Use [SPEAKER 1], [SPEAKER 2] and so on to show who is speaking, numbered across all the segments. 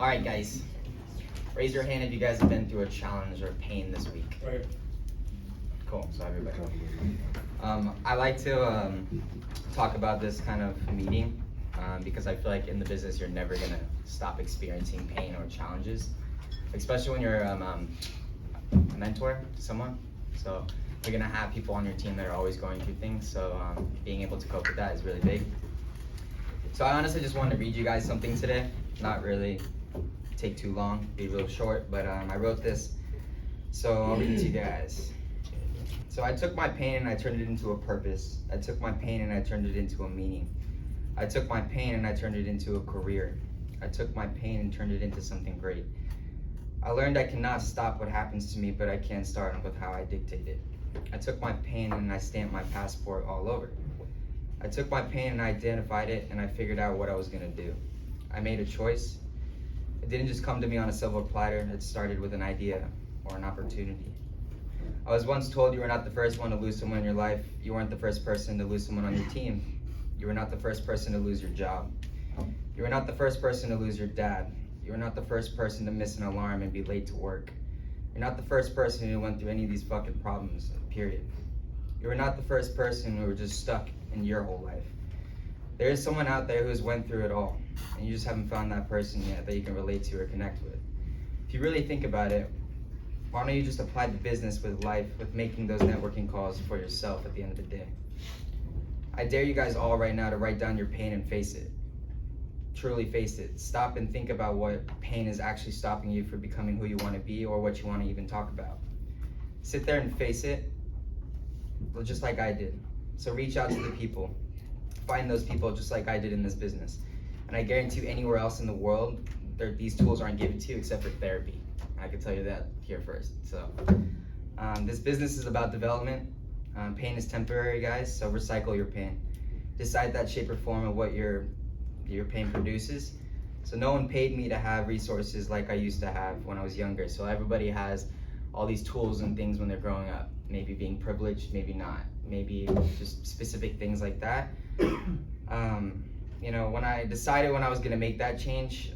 [SPEAKER 1] All right, guys. Raise your hand if you guys have been through a challenge or pain this week.
[SPEAKER 2] Right.
[SPEAKER 1] Cool, so everybody. I like to talk about this kind of meeting because I feel like in the business you're never gonna stop experiencing pain or challenges, especially when you're a mentor to someone. So you're gonna have people on your team that are always going through things. So being able to cope with that is really big. So I honestly just wanted to read you guys something today. Not really take too long, be real short, but I wrote this. So I'll read it to you guys. So I took my pain and I turned it into a purpose. I took my pain and I turned it into a meaning. I took my pain and I turned it into a career. I took my pain and turned it into something great. I learned I cannot stop what happens to me, but I can start with how I dictate it. I took my pain and I stamped my passport all over. I took my pain and I identified it and I figured out what I was gonna do. I made a choice. It didn't just come to me on a silver platter. It started with an idea or an opportunity. I was once told you were not the first one to lose someone in your life. You weren't the first person to lose someone on your team. You were not the first person to lose your job. You were not the first person to lose your dad. You were not the first person to miss an alarm and be late to work. You're not the first person who went through any of these fucking problems, period. You were not the first person who were just stuck in your whole life. There is someone out there who's went through it all, and you just haven't found that person yet that you can relate to or connect with. If you really think about it, why don't you just apply the business with life, with making those networking calls for yourself at the end of the day? I dare you guys all right now to write down your pain and face it. Truly face it. Stop and think about what pain is actually stopping you from becoming who you want to be or what you want to even talk about. Sit there and face it, just like I did. So reach out to the people. Find those people just like I did in this business. And I guarantee you anywhere else in the world, these tools aren't given to you except for therapy. I can tell you that here first. So this business is about development. Pain is temporary, guys, so recycle your pain. Decide that shape or form of what your pain produces. So no one paid me to have resources like I used to have when I was younger. So everybody has all these tools and things when they're growing up. Maybe being privileged, maybe not. Maybe just specific things like that. You know, when I decided when I was gonna make that change,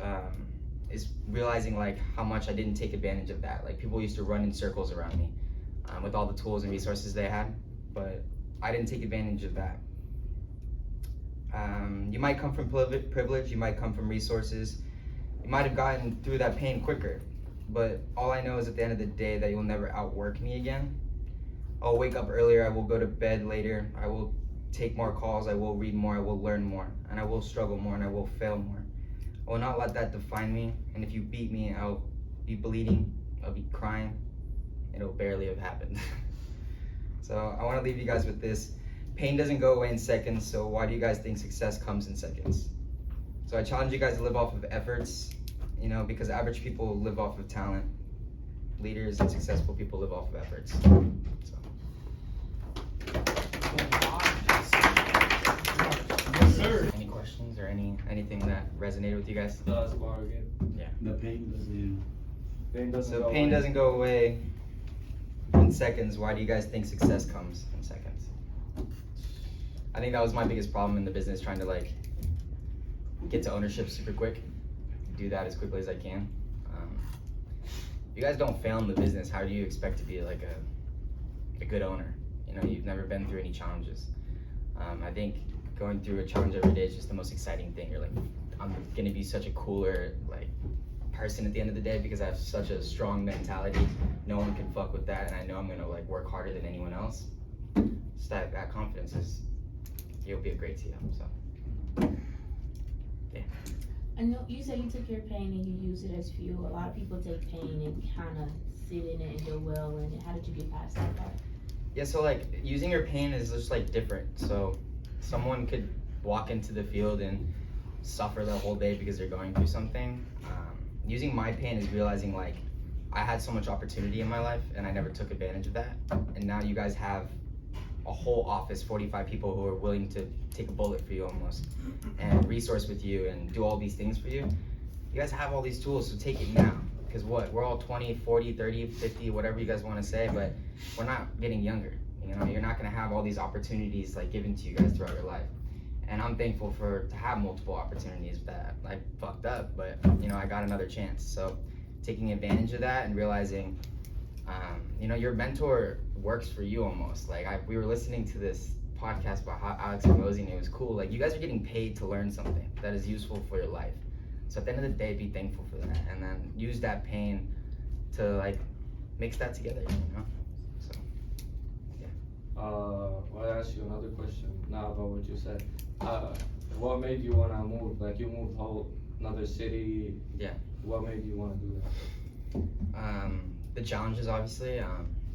[SPEAKER 1] is realizing like how much I didn't take advantage of that. Like people used to run in circles around me with all the tools and resources they had, but I didn't take advantage of that. You might come from privilege, you might come from resources, you might have gotten through that pain quicker, but all I know is at the end of the day that you'll never outwork me again. I'll wake up earlier, I will go to bed later, I will take more calls, I will read more, I will learn more, and I will struggle more, and I will fail more. I will not let that define me, and if you beat me, I'll be bleeding, I'll be crying, and it'll barely have happened. So I want to leave you guys with this. Pain doesn't go away in seconds, so why do you guys think success comes in seconds? So I challenge you guys to live off of efforts, you know, because average people live off of talent. Leaders and successful people live off of efforts. So.
[SPEAKER 2] Yes, sir.
[SPEAKER 1] Any questions or anything that resonated with you guys?
[SPEAKER 2] That's bar again.
[SPEAKER 1] Yeah.
[SPEAKER 3] The pain doesn't.
[SPEAKER 1] So pain doesn't go away in seconds. Why do you guys think success comes in seconds? I think that was my biggest problem in the business, trying to like get to ownership super quick, do that as quickly as I can. If you guys don't fail in the business, how do you expect to be like a good owner? You know, you've never been through any challenges. I think going through a challenge every day is just the most exciting thing. You're like, I'm gonna be such a cooler like person at the end of the day because I have such a strong mentality. No one can fuck with that, and I know I'm gonna like work harder than anyone else. Just that confidence is, you'll be a great TM. So, yeah.
[SPEAKER 4] I know you said you took your pain and you use it as fuel. A lot of people take pain and kind of sit in it and do well in it. How did you get past that part?
[SPEAKER 1] Yeah, so like using your pain is just like different. So someone could walk into the field and suffer the whole day because they're going through something. Using my pain is realizing like I had so much opportunity in my life and I never took advantage of that. And now you guys have a whole office, 45 people who are willing to take a bullet for you almost and resource with you and do all these things for you. You guys have all these tools, so take it now. Because what, we're all 20, 40, 30, 50, whatever you guys want to say, but we're not getting younger. You know, you're not going to have all these opportunities like given to you guys throughout your life. And I'm thankful to have multiple opportunities that I fucked up, but I got another chance. So taking advantage of that and realizing, your mentor works for you almost. Like we were listening to this podcast about how Alex Hormozy, and it was cool. Like you guys are getting paid to learn something that is useful for your life. So at the end of the day, be thankful for that, and then use that pain to like mix that together. So yeah.
[SPEAKER 2] Well, I ask you another question now about what you said. What made you wanna move? Like you moved whole another city.
[SPEAKER 1] Yeah.
[SPEAKER 2] What made you wanna do that?
[SPEAKER 1] The challenges, obviously,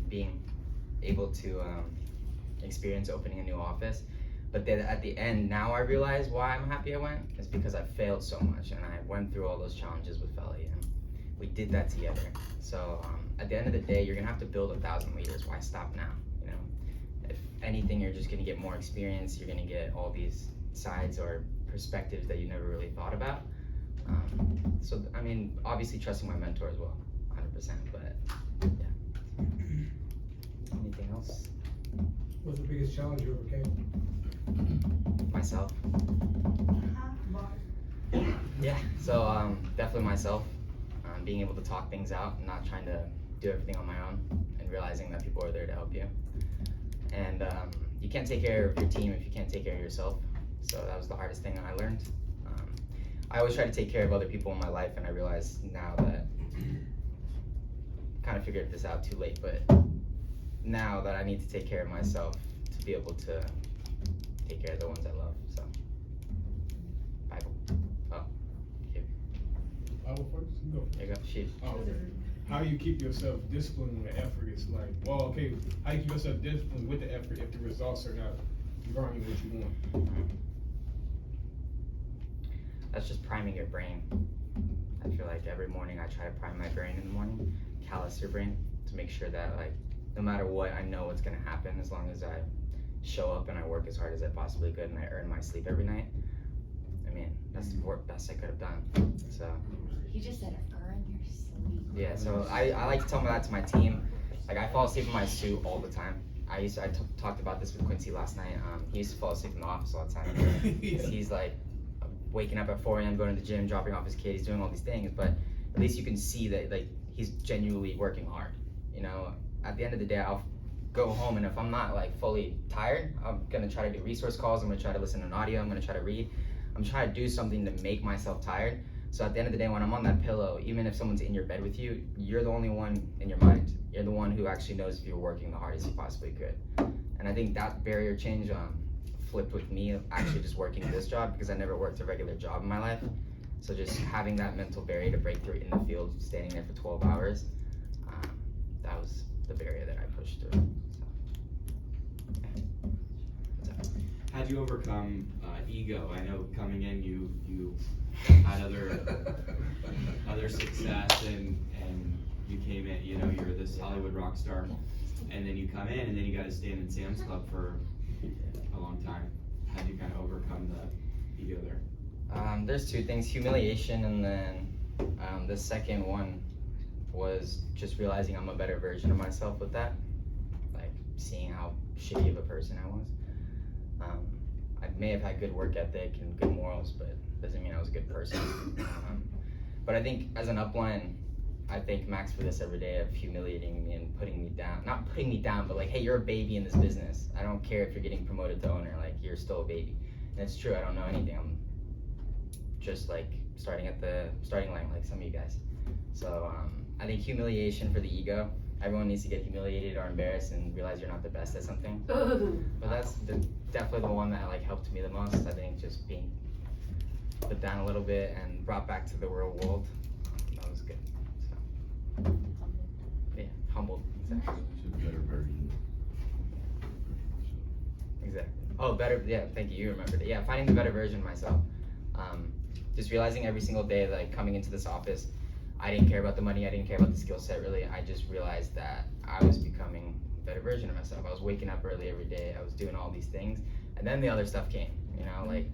[SPEAKER 1] being able to experience opening a new office. But then at the end, now I realize why I'm happy I went is because I failed so much, and I went through all those challenges with Felly, and we did that together. So at the end of the day, you're gonna have to build 1,000 leaders. Why stop now? If anything, you're just gonna get more experience. You're gonna get all these sides or perspectives that you never really thought about. So I mean, obviously trusting my mentor as well, 100%. But yeah. Anything else?
[SPEAKER 5] What's the biggest challenge you overcame?
[SPEAKER 1] Myself. Yeah. So definitely myself. Being able to talk things out and not trying to do everything on my own, and realizing that people are there to help you. And you can't take care of your team if you can't take care of yourself. So that was the hardest thing that I learned. I always try to take care of other people in my life, and I realize now that kind of figured this out too late, but now that I need to take care of myself to be able to take care of the ones I love. So Bible. Oh, here.
[SPEAKER 5] Bible first? You go.
[SPEAKER 1] There you go. Sheep.
[SPEAKER 5] Oh, okay. How do you keep yourself disciplined when the effort is like, well, okay, how do you keep yourself disciplined with the effort if the results are not drawing what you want?
[SPEAKER 1] That's just priming your brain. I feel like every morning I try to prime my brain in the morning, callous your brain to make sure that like no matter what, I know what's gonna happen as long as I show up and I work as hard as I possibly could and I earn my sleep every night. I mean, that's the best I could have done. So
[SPEAKER 6] He just said earn your sleep.
[SPEAKER 1] yeah, so I like to tell that to my team. Like I fall asleep in my suit all the time. I talked about this with Quincy last night. He used to fall asleep in the office all the time. He's like waking up at 4 a.m., going to the gym, dropping off his kid. He's doing all these things, but at least you can see that like he's genuinely working hard. At the end of the day, I'll go home, and if I'm not like fully tired, I'm gonna try to do resource calls. I'm gonna try to listen to an audio. I'm gonna try to read. I'm trying to do something to make myself tired. So at the end of the day, when I'm on that pillow, even if someone's in your bed with you, you're the only one in your mind. You're the one who actually knows if you're working the hardest you possibly could. And I think that barrier change flipped with me actually just working this job, because I never worked a regular job in my life. So just having that mental barrier to break through in the field, standing there for 12 hours, that was the barrier that I pushed through. So, yeah.
[SPEAKER 7] How'd you overcome ego? I know coming in, you had other success, and you came in. You're this Hollywood rock star, and then you come in, and then you got to stand in Sam's Club for a long time. How'd you kind of overcome the ego there?
[SPEAKER 1] There's two things: humiliation, and then the second one was just realizing I'm a better version of myself with that. Like seeing how shitty of a person I was. I may have had good work ethic and good morals, but doesn't mean I was a good person. But I think as an upline, I thank Max for this every day of humiliating me and putting me down. Not putting me down, but like, hey, you're a baby in this business. I don't care if you're getting promoted to owner, like you're still a baby. And it's true, I don't know anything. I'm just like starting at the starting line like some of you guys. So I think humiliation for the ego. Everyone needs to get humiliated or embarrassed and realize you're not the best at something. But that's definitely the one that like helped me the most. I think just being put down a little bit and brought back to the real world. That was good. So yeah, humbled. Exactly. Exactly. Oh, better. Yeah, thank you. You remembered it. Yeah, finding the better version of myself. Just realizing every single day, like coming into this office, I didn't care about the money. I didn't care about the skill set, really. I just realized that I was becoming a better version of myself. I was waking up early every day. I was doing all these things. And then the other stuff came, like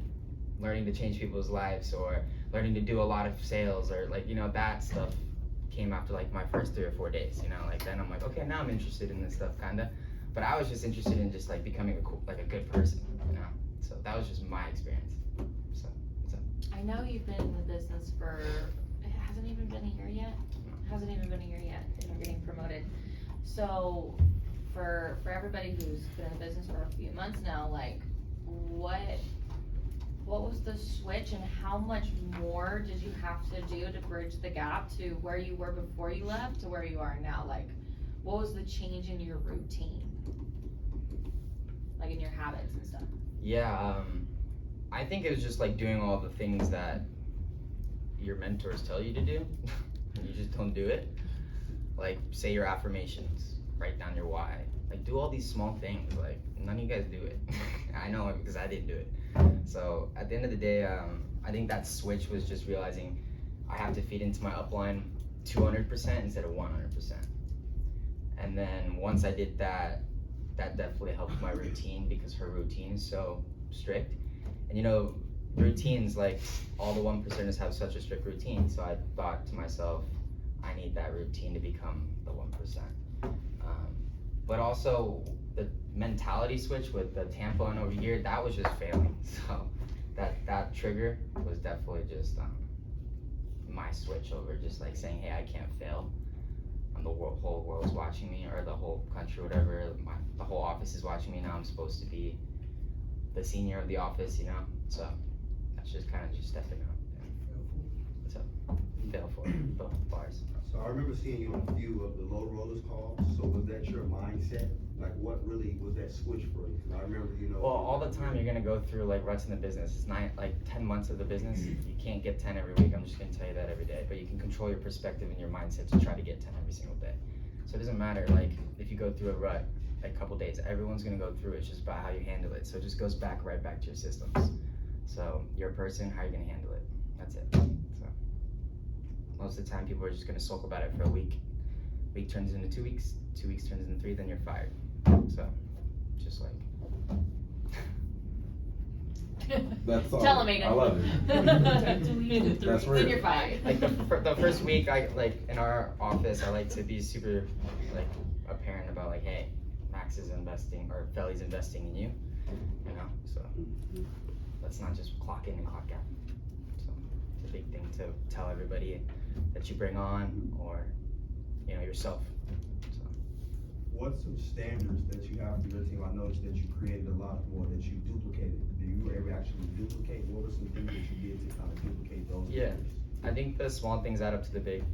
[SPEAKER 1] learning to change people's lives or learning to do a lot of sales or like, that stuff came after like my first 3 or 4 days, like then I'm like, okay, now I'm interested in this stuff kinda. But I was just interested in just like becoming a good person, So that was just my experience. So, what's up?
[SPEAKER 6] I know you've been in the business for, it hasn't even been a year yet? Hasn't even been a year yet, and you're getting promoted. So, for everybody who's been in the business for a few months now, like, what was the switch and how much more did you have to do to bridge the gap to where you were before you left to where you are now? Like, what was the change in your routine? Like in your habits and stuff?
[SPEAKER 1] Yeah, I think it was just like doing all the things that your mentors tell you to do, and you just don't do it. Like, say your affirmations, write down your why. Like, do all these small things. Like, none of you guys do it. I know it because I didn't do it. So at the end of the day, I think that switch was just realizing I have to feed into my upline 200% instead of 100%. And then once I did that, that definitely helped my routine because her routine is so strict. And you know, routines, like all the 1%ers have such a strict routine. So I thought to myself, I need that routine to become the 1%. But also the mentality switch with the tampon over here, that was just failing. So that trigger was definitely just my switch over, just like saying, hey, I can't fail. The whole world's watching me, or the whole country, whatever. The whole office is watching me now. I'm supposed to be the senior of the office, you know. So that's just kind of just stepping up. What's up? Fail for both bars.
[SPEAKER 8] So I remember seeing you on a few of the low rollers calls. So was that your mindset? Like, what really was that switch for you? 'Cause I remember, you know.
[SPEAKER 1] Well, all the time you're gonna go through like ruts in the business. It's not like 10 months of the business. You can't get 10 every week. I'm just gonna tell you that every day. But you can control your perspective and your mindset to try to get 10 every single day. So it doesn't matter like if you go through a rut like a couple days. Everyone's gonna go through it. It's just about how you handle it. So it just goes right back to your systems. So you're a person. How are you gonna handle it? That's it. So most of the time people are just gonna sulk about it for a week. Week turns into 2 weeks. 2 weeks turns into 3. Then you're fired. So just like.
[SPEAKER 9] That's all.
[SPEAKER 6] Tell him, Aidan.
[SPEAKER 9] I love it. That's
[SPEAKER 6] Then
[SPEAKER 9] real.
[SPEAKER 6] you're fired.
[SPEAKER 1] Like the first week, I like in our office, I like to be super like apparent about like, hey, Max is investing or Felly's investing in you, you know. So let's not just clock in and clock out. So it's a big thing to tell everybody that you bring on, or you know, yourself. So.
[SPEAKER 8] What's some standards that you have for your team? I noticed that you created a lot more that you duplicated. Did you ever actually duplicate? What were some things that you did to kind of duplicate those?
[SPEAKER 1] Yeah.
[SPEAKER 8] standards?
[SPEAKER 1] I think the small things add up to the big.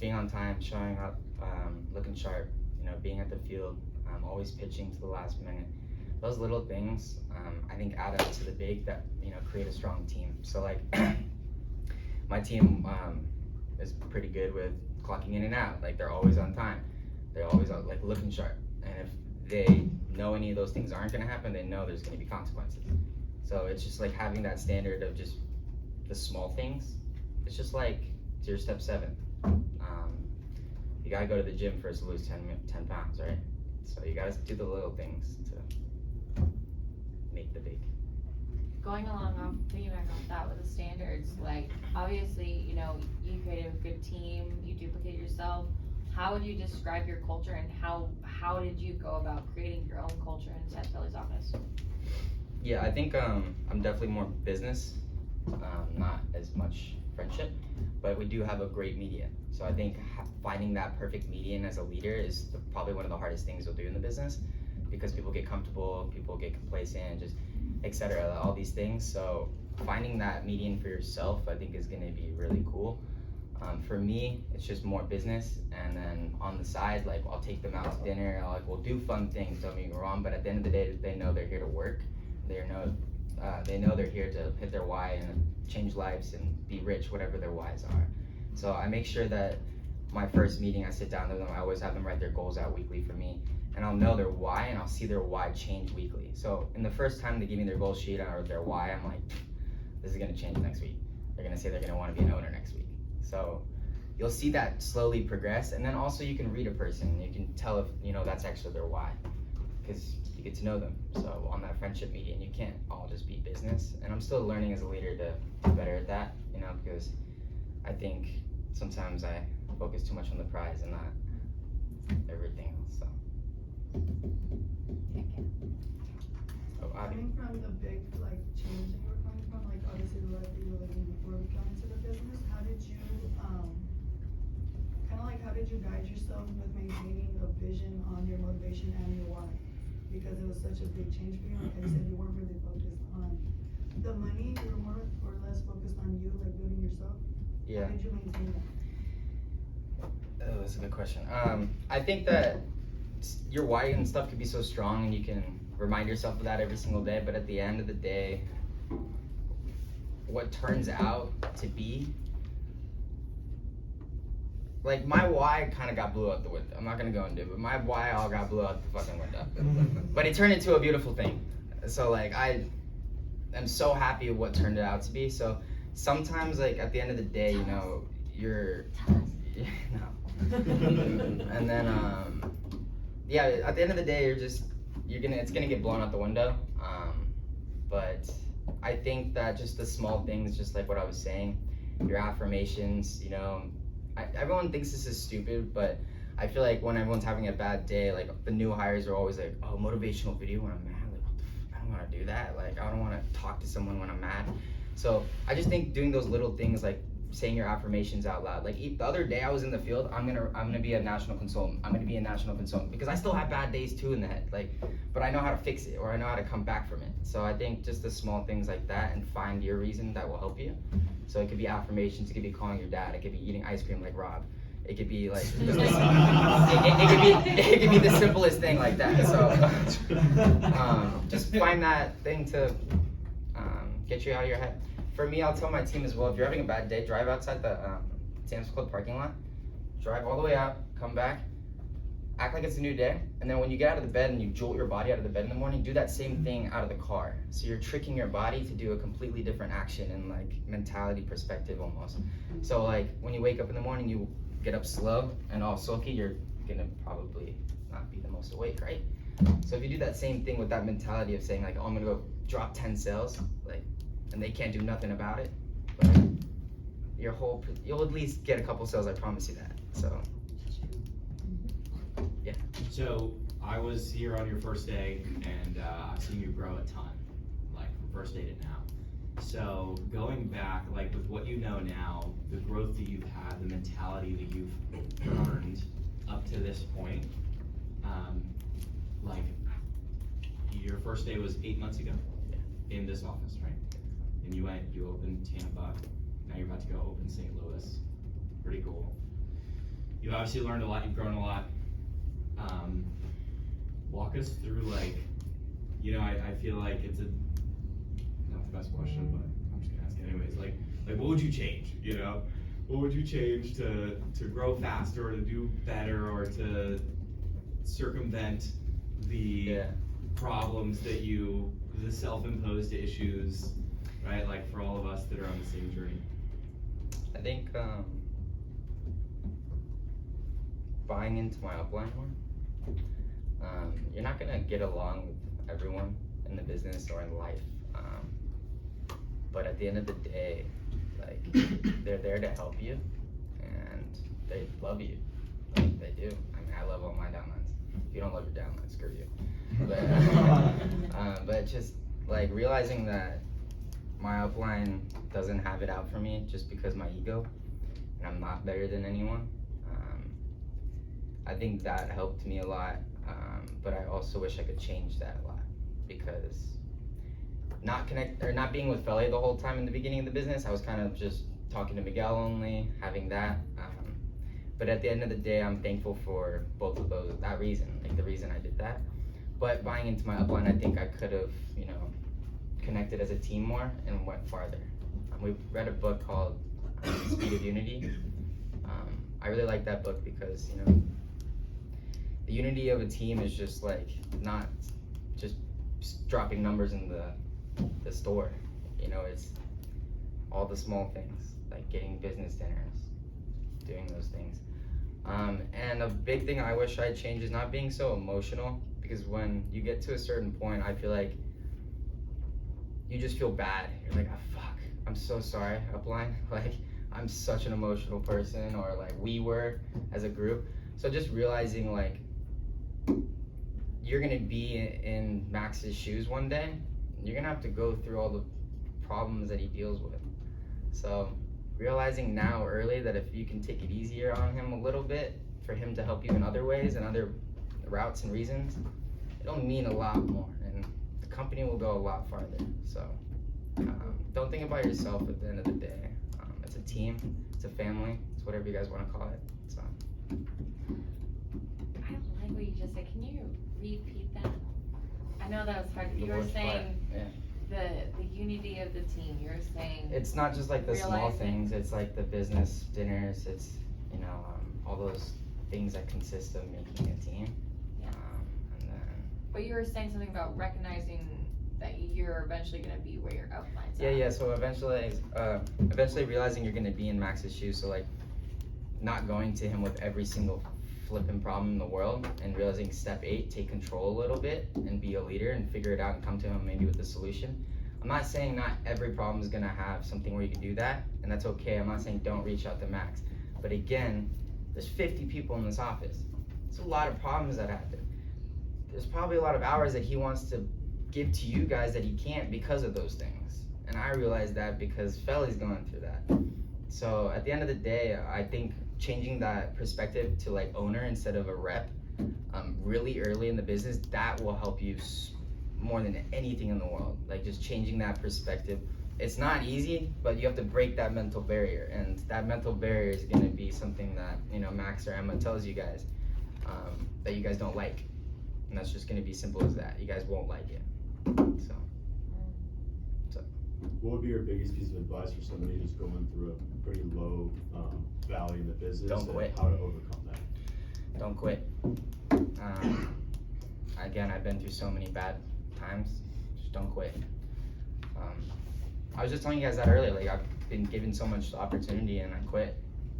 [SPEAKER 1] Being on time, showing up, looking sharp, you know, being at the field, always pitching to the last minute. Those little things, I think add up to the big that, you know, create a strong team. So like, my team is pretty good with clocking in and out. Like they're always on time. They're always like looking sharp. And if they know any of those things aren't gonna happen, they know there's gonna be consequences. So it's just like having that standard of just the small things. It's just like, it's your step 7. You gotta go to the gym first to lose 10 pounds, right? So you gotta do the little things to make the big.
[SPEAKER 6] Going along off, piggyback off that with the standards, like, obviously, you know, you created a good team, you duplicate yourself. How would you describe your culture, and how did you go about creating your own culture inside Felly's office?
[SPEAKER 1] Yeah, I think I'm definitely more business, not as much friendship, but we do have a great median. So I think finding that perfect median as a leader is probably one of the hardest things you'll do in the business, because people get comfortable, people get complacent, just etc. All these things. So finding that median for yourself, I think, is going to be really cool. For me, it's just more business, and then on the side, like I'll take them out to dinner. We'll do fun things. Don't get me wrong, but at the end of the day, they know they're here to work. They know they're here to hit their why and change lives and be rich, whatever their whys are. So I make sure that my first meeting, I sit down with them. I always have them write their goals out weekly for me, and I'll know their why, and I'll see their why change weekly. So in the first time they give me their goal sheet or their why, I'm like, this is gonna change next week. They're gonna say they're gonna want to be an owner next week. So you'll see that slowly progress, and then also you can read a person. You can tell if, you know, that's actually their why, because you get to know them. So on that friendship median, you can't all just be business. And I'm still learning as a leader to be better at that, you know, because I think sometimes I focus too much on the prize and not everything else. So
[SPEAKER 10] Coming from the big, like, change that you were coming from, like, obviously the life that you were living before we got into the business, how did you, kinda like, how did you guide yourself with maintaining a vision on your motivation and your why? Because it was such a big change for you, like I said, you weren't really focused on the money, you were more or less focused on you, like, building yourself.
[SPEAKER 1] Yeah.
[SPEAKER 10] How did you maintain that?
[SPEAKER 1] Oh, that's a good question. I think that your why and stuff could be so strong, and you can remind yourself of that every single day. But at the end of the day, what turns out to be, like, my why kind of got blew out the window. I'm not gonna go into it, but my why all got blew out the fucking window. But it turned into a beautiful thing. So like, I am so happy with what turned it out to be. So sometimes, like, at the end of the day, you know, you're, no. And then, yeah, at the end of the day, it's gonna get blown out the window. But I think that just the small things, just like what I was saying, your affirmations, you know, everyone thinks this is stupid, but I feel like when everyone's having a bad day, like, the new hires are always like, oh, motivational video when I'm mad, like, what the I don't wanna do that, like, I don't wanna talk to someone when I'm mad. So I just think doing those little things, like saying your affirmations out loud. Like, the other day I was in the field, I'm gonna be a national consultant. I'm gonna be a national consultant because I still have bad days too in the head. Like, but I know how to fix it, or I know how to come back from it. So I think just the small things like that, and find your reason that will help you. So it could be affirmations, it could be calling your dad, it could be eating ice cream like Rob. It could be like, it could be the simplest thing like that. So just find that thing to get you out of your head. For me, I'll tell my team as well, if you're having a bad day, drive outside the Sam's Club parking lot, drive all the way out, come back, act like it's a new day, and then when you get out of the bed and you jolt your body out of the bed in the morning, do that same thing out of the car. So you're tricking your body to do a completely different action and, like, mentality perspective almost. So like, when you wake up in the morning, you get up slow and all sulky, you're gonna probably not be the most awake, right? So if you do that same thing with that mentality of saying like, oh, I'm gonna go drop 10 sales, like, and they can't do nothing about it, but you'll at least get a couple sales, I promise you that. So yeah.
[SPEAKER 7] So I was here on your first day, and I've seen you grow a ton, like from first day to now. So going back, like with what you know now, the growth that you've had, the mentality that you've earned up to this point, like your first day was 8 months ago in this office, right? And you opened Tampa, now you're about to go open St. Louis. Pretty cool. You've obviously learned a lot, you've grown a lot. Walk us through, like, you know, I feel like it's not the best question, but I'm just gonna ask it anyways. Like what would you change, you know? What would you change to grow faster, or to do better, or to circumvent the problems that the self-imposed issues, right? Like for all of us that are on the same journey.
[SPEAKER 1] I think buying into my upline more. You're not gonna get along with everyone in the business or in life, but at the end of the day, like, they're there to help you, and they love you. Like, they do. I mean, I love all my downlines. If you don't love your downlines, screw you. But just like realizing that my upline doesn't have it out for me just because my ego, and I'm not better than anyone. I think that helped me a lot, but I also wish I could change that a lot, because not being with Feli the whole time in the beginning of the business, I was kind of just talking to Miguel only, having that. But at the end of the day, I'm thankful for both of that reason, like the reason I did that. But buying into my upline, I think I could have, you know, connected as a team more and went farther. We read a book called Speed of Unity. I really like that book because, you know, the unity of a team is just like not just dropping numbers in the store. You know, it's all the small things, like getting business dinners, doing those things. And a big thing I wish I'd change is not being so emotional, because when you get to a certain point, I feel like you just feel bad. You're like, oh fuck, I'm so sorry, upline. Like, I'm such an emotional person, or like we were as a group. So just realizing like you're gonna be in Max's shoes one day, you're gonna have to go through all the problems that he deals with. So realizing now early that if you can take it easier on him a little bit for him to help you in other ways and other routes and reasons, it'll mean a lot more and the company will go a lot farther. So don't think about yourself at the end of the day. It's a team, it's a family, it's whatever you guys want to call it. So
[SPEAKER 6] I like what you just said. Can you repeat that? I know that was hard.
[SPEAKER 1] The
[SPEAKER 6] You were
[SPEAKER 1] worst part,
[SPEAKER 6] saying
[SPEAKER 1] yeah.
[SPEAKER 6] the unity of the team. You were saying
[SPEAKER 1] It's not just like the small
[SPEAKER 6] realizing-
[SPEAKER 1] things, it's like the business dinners, it's, all those things that consist of making a team.
[SPEAKER 6] Yeah.
[SPEAKER 1] And then,
[SPEAKER 6] But you were saying something about recognizing that you're eventually gonna be where your upline's at.
[SPEAKER 1] yeah, so eventually realizing you're gonna be in Max's shoes, so like, not going to him with every single flipping problem in the world, and realizing step 8, take control a little bit, and be a leader, and figure it out, and come to him maybe with a solution. I'm not saying not every problem is gonna have something where you can do that, and that's okay. I'm not saying don't reach out to Max. But again, there's 50 people in this office. It's a lot of problems that happen. There's probably a lot of hours that he wants to give to you guys that he can't because of those things. And I realize that because Felly's going through that. So at the end of the day, I think changing that perspective to like owner instead of a rep really early in the business, that will help you more than anything in the world. Like just changing that perspective. It's not easy, but you have to break that mental barrier, and that mental barrier is going to be something that Max or Emma tells you guys that you guys don't like, and that's just going to be simple as that. You guys won't like it. So
[SPEAKER 3] What would be your biggest piece of advice for somebody who's going through a pretty low valley in the business?
[SPEAKER 1] Don't quit.
[SPEAKER 3] And how to overcome that?
[SPEAKER 1] Don't quit. Again, I've been through so many bad times. Just don't quit. I was just telling you guys that earlier. Like I've been given so much opportunity and I quit.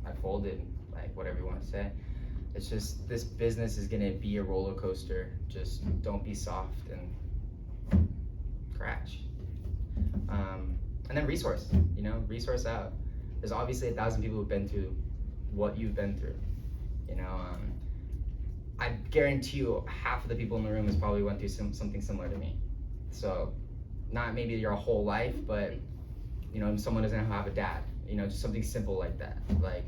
[SPEAKER 1] I folded. Like whatever you want to say. It's just this business is gonna be a roller coaster. Just don't be soft and crash. And then resource. Resource out. There's obviously 1,000 people who've been through what you've been through. I guarantee you half of the people in the room has probably went through something similar to me. So, not maybe your whole life, but someone doesn't have a dad. Just something simple like that. Like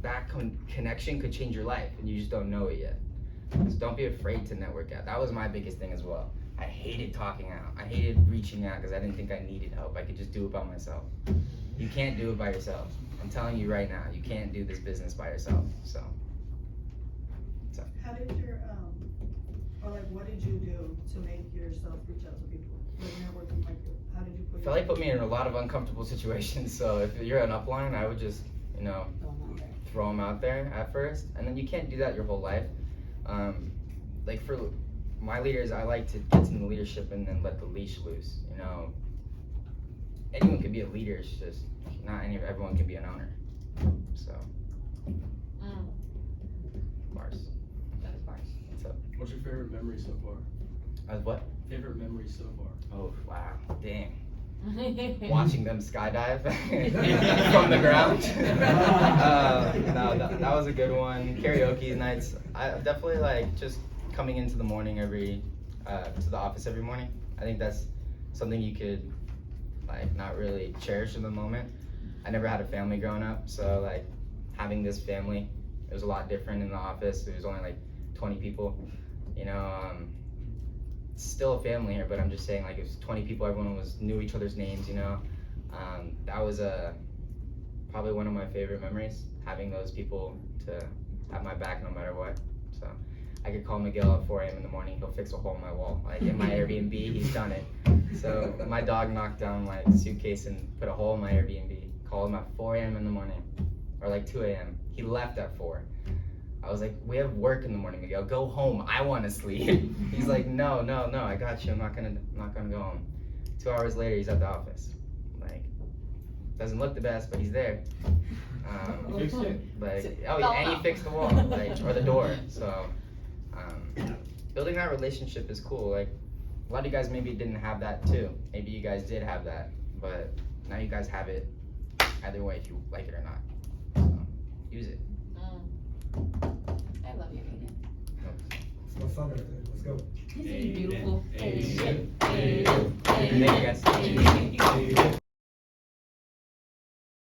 [SPEAKER 1] that connection could change your life, and you just don't know it yet. So don't be afraid to network out. That was my biggest thing as well. I hated talking out. I hated reaching out because I didn't think I needed help. I could just do it by myself. You can't do it by yourself. I'm telling you right now, you can't do this business by yourself. So.
[SPEAKER 10] How did what did you do to make yourself reach out to people? Like networking, how did you put
[SPEAKER 1] Felly put me in a lot of uncomfortable situations, so if you're an upline, I would just, throw them out there at first, and then you can't do that your whole life. Like for my leaders, I like to get to the leadership and then let the leash loose, Anyone can be a leader, it's just not everyone can be an owner, so. Bars.
[SPEAKER 6] That is bars.
[SPEAKER 1] What's up?
[SPEAKER 3] What's your favorite memory so far?
[SPEAKER 1] What?
[SPEAKER 3] Favorite memory so far?
[SPEAKER 1] Oh, wow, dang. Watching them skydive from the ground. No, that was a good one. Karaoke nights. I definitely like just coming into the morning to the office every morning. I think that's something you could like not really cherish in the moment. I never had a family growing up, so like having this family, it was a lot different in the office. There was only like 20 people, still a family here, but I'm just saying, like, it was 20 people, everyone knew each other's names, that was probably one of my favorite memories, having those people to have my back no matter what. So I could call Miguel at 4 a.m. in the morning, he'll fix a hole in my wall. Like in my Airbnb, he's done it. So my dog knocked down my suitcase and put a hole in my Airbnb, called him at 4 a.m. in the morning, or like 2 a.m. He left at 4. I was like, we have work in the morning, Miguel. Go home. I want to sleep. He's like, no, I got you. I'm not gonna go home. 2 hours later, he's at the office. Like, doesn't look the best, but he's there.
[SPEAKER 5] Fixed it.
[SPEAKER 1] Like, oh yeah, and he fixed the wall, like, or the door. So, building that relationship is cool. Like, a lot of you guys maybe didn't have that too. Maybe you guys did have that, but now you guys have it. Either way, if you like it or not. So, use it.
[SPEAKER 6] I love you, Aidan.
[SPEAKER 11] It's my son right there. Let's go.
[SPEAKER 4] Beautiful.
[SPEAKER 3] Amen.